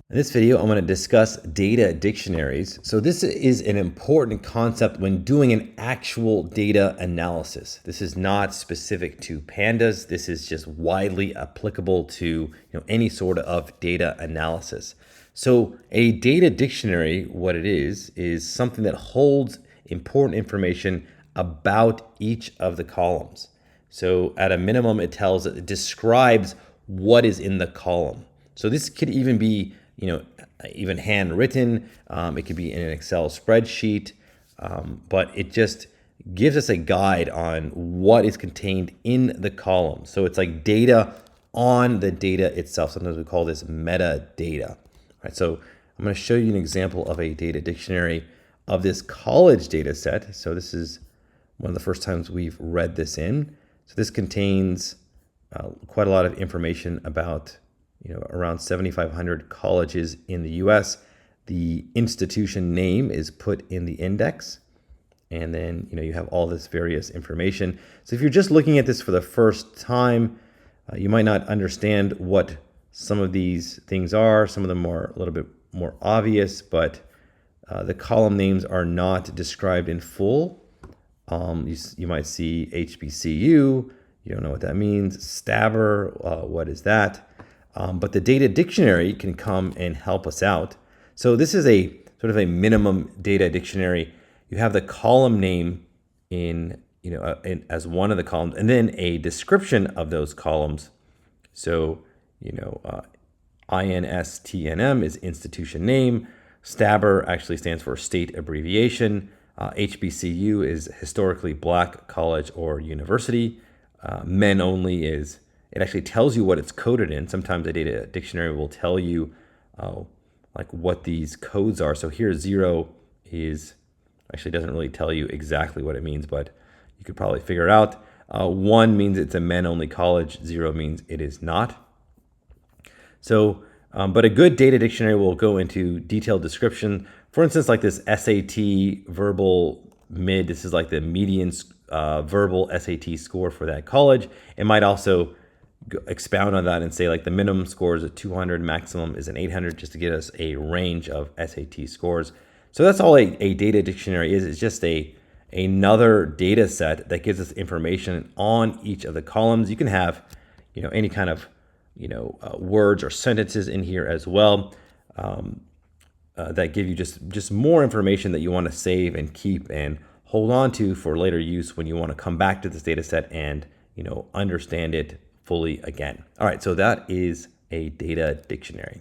In this video, I'm going to discuss data dictionaries. So this is an important concept when doing an actual data analysis. This is not specific to pandas. This is just widely applicable to any sort of data analysis. So a data dictionary, what it is something that holds important information about each of the columns. So at a minimum, it describes what is in the column. So this could even be, even handwritten. It could be in an Excel spreadsheet, but it just gives us a guide on what is contained in the column. So it's like data on the data itself. Sometimes we call this metadata. All right, so I'm going to show you an example of a data dictionary of this college data set. So this is one of the first times we've read this in. So this contains quite a lot of information about around 7,500 colleges in the US. The institution name is put in the index, and then you have all this various information. So if you're just looking at this for the first time, you might not understand what some of these things are. Some of them are a little bit more obvious, but the column names are not described in full. You might see HBCU. You don't know what that means. Stabber, what is that? But the data dictionary can come and help us out. So this is a sort of a minimum data dictionary. You have the column name as one of the columns, and then a description of those columns. So INSTNM is institution name. Stabber actually stands for state abbreviation. HBCU is historically black college or university. Men only is, it actually tells you what it's coded in. Sometimes a data dictionary will tell you like what these codes are. So here 0 actually doesn't really tell you exactly what it means, but you could probably figure it out. 1 means it's a men-only college. 0 means it is not. So, but a good data dictionary will go into detailed description. For instance, like this SAT verbal mid, this is like the median verbal SAT score for that college. It might also expound on that and say like the minimum score is a 200, maximum is an 800, just to get us a range of SAT scores. So that's all a data dictionary is. It's just another data set that gives us information on each of the columns. You can have any kind of words or sentences in here as well that give you just more information that you want to save and keep and hold on to for later use when you want to come back to this data set and understand it fully again. All right, so that is a data dictionary.